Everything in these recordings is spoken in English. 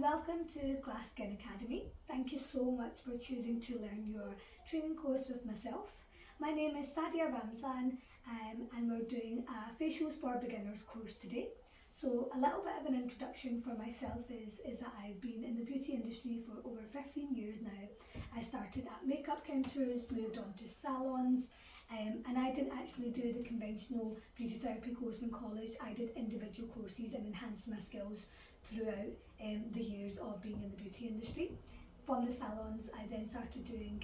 welcome to Glass Skin Academy. Thank you so much for choosing to learn your training course with myself. My name is Sadia Ramzan and we're doing a facials for beginners course today. So a little bit of an introduction for myself is that I've been in the beauty industry for over 15 years now. I started at makeup counters, moved on to salons, and I didn't actually do the conventional beauty therapy course in college. I did individual courses and enhanced my skills throughout the years of being in the beauty industry. From the salons, I then started doing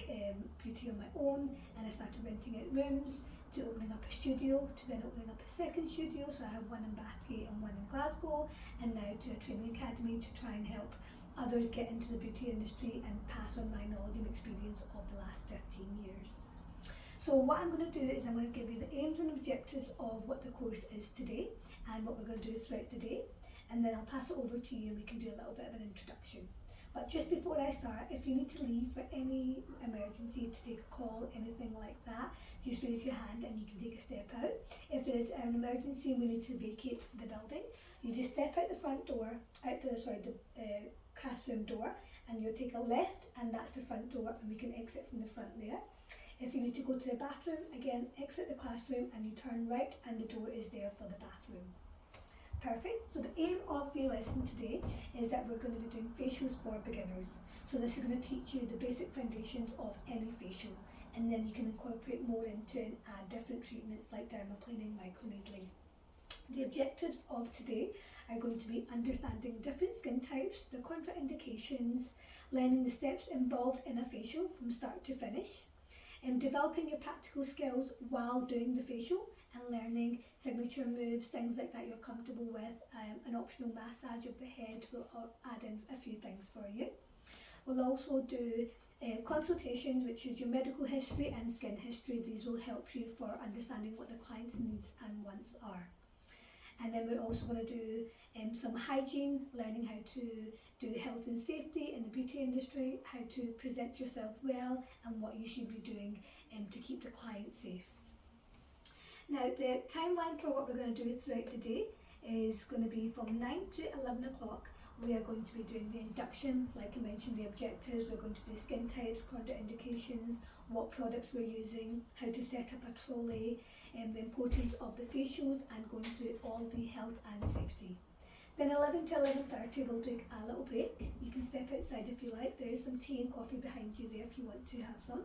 beauty on my own, and I started renting out rooms, to opening up a studio, to then opening up a second studio. So I have one in Bathgate and one in Glasgow, and now to a training academy to try and help others get into the beauty industry and pass on my knowledge and experience of the last 15 years. So what I'm going to do is I'm going to give you the aims and objectives of what the course is today and what we're going to do throughout the day, and then I'll pass it over to you and we can do a little bit of an introduction. But just before I start, if you need to leave for any emergency, to take a call, anything like that, just raise your hand and you can take a step out. If there's an emergency and we need to vacate the building, you just step out the front door, the classroom door, and you'll take a left and that's the front door, and we can exit from the front there. If you need to go to the bathroom, again, exit the classroom and you turn right and the door is there for the bathroom. Perfect. So the aim of the lesson today is that we're going to be doing facials for beginners. So this is going to teach you the basic foundations of any facial, and then you can incorporate more into and add different treatments like dermaplaning, microneedling. The objectives of today are going to be understanding different skin types, the contraindications, learning the steps involved in a facial from start to finish, and developing your practical skills while doing the facial and learning signature moves, things like that you're comfortable with. An optional massage of the head will add in a few things for you. We'll also do consultations, which is your medical history and skin history. These will help you for understanding what the client's needs and wants are. And then we're also going to do some hygiene, learning how to do health and safety in the beauty industry, how to present yourself well, and what you should be doing to keep the client safe. Now, the timeline for what we're going to do throughout the day is going to be from 9 to 11 o'clock. We are going to be doing the induction, like I mentioned, the objectives. We're going to do skin types, contraindications, what products we're using, how to set up a trolley, and the importance of the facials, and going through all the health and safety. Then 11 to 11:30 we'll take a little break. You can step outside if you like. There is some tea and coffee behind you there if you want to have some.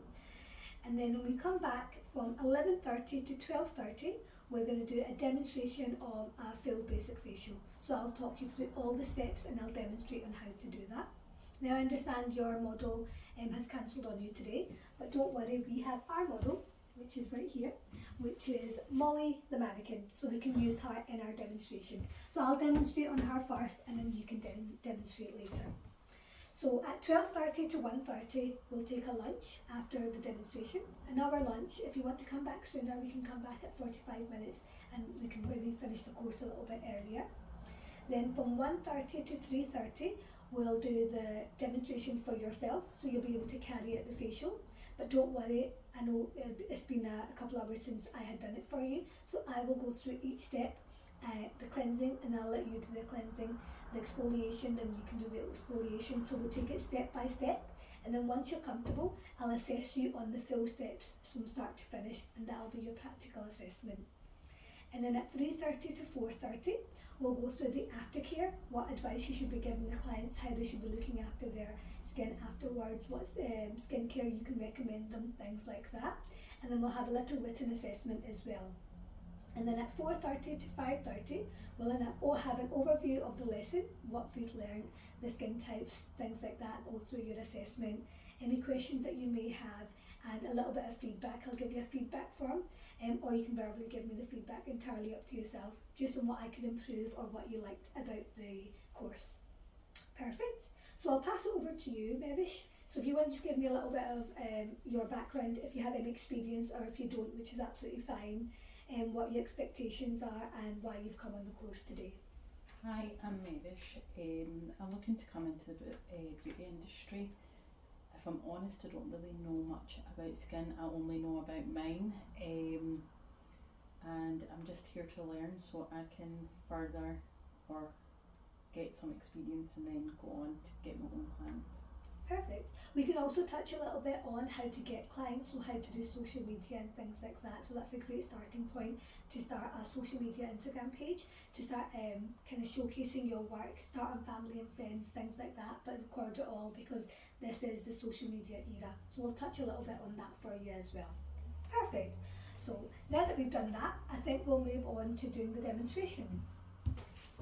And then when we come back from 11:30 to 12:30, we're going to do a demonstration of a full basic facial. So I'll talk you through all the steps and I'll demonstrate on how to do that. Now I understand your model has cancelled on you today, but don't worry, we have our model, which is right here, which is Molly the mannequin, so we can use her in our demonstration. So I'll demonstrate on her first and then you can demonstrate later. So at 12:30 to 1:30 we'll take a lunch after the demonstration. An hour lunch. If you want to come back sooner, we can come back at 45 minutes and we can maybe finish the course a little bit earlier. Then from 1:30 to 3:30 we'll do the demonstration for yourself, so you'll be able to carry out the facial. But don't worry, I know it's been a couple hours since I had done it for you, so I will go through each step, the cleansing, and I'll let you do the cleansing, the exfoliation, and you can do the exfoliation. So we'll take it step by step, and then once you're comfortable, I'll assess you on the full steps from start to finish, and that'll be your practical assessment. And then at 3:30 to 4:30 we'll go through the aftercare, what advice you should be giving the clients, how they should be looking after their skin afterwards, what skincare you can recommend them, things like that. And then we'll have a little written assessment as well. And then at 4:30 to 5:30 we'll have an overview of the lesson, what we've learned, the skin types, things like that, go through your assessment, any questions that you may have, and a little bit of feedback. I'll give you a feedback form, or you can verbally give me the feedback, entirely up to yourself, just on what I can improve or what you liked about the course. Perfect. So I'll pass it over to you, Mevish. So if you want to just give me a little bit of your background, if you have any experience, or if you don't, which is absolutely fine, and what your expectations are and why you've come on the course today. Hi, I'm Mevish. I'm looking to come into the beauty industry. If I'm honest, I don't really know much about skin. I only know about mine, and I'm just here to learn so I can further or get some experience and then go on to get my own clients. Perfect. We can also touch a little bit on how to get clients, so how to do social media and things like that. So that's a great starting point to start a social media Instagram page, to start kind of showcasing your work, start on family and friends, things like that, but record it all because this is the social media era. So we'll touch a little bit on that for you as well. Perfect. So now that we've done that, I think we'll move on to doing the demonstration.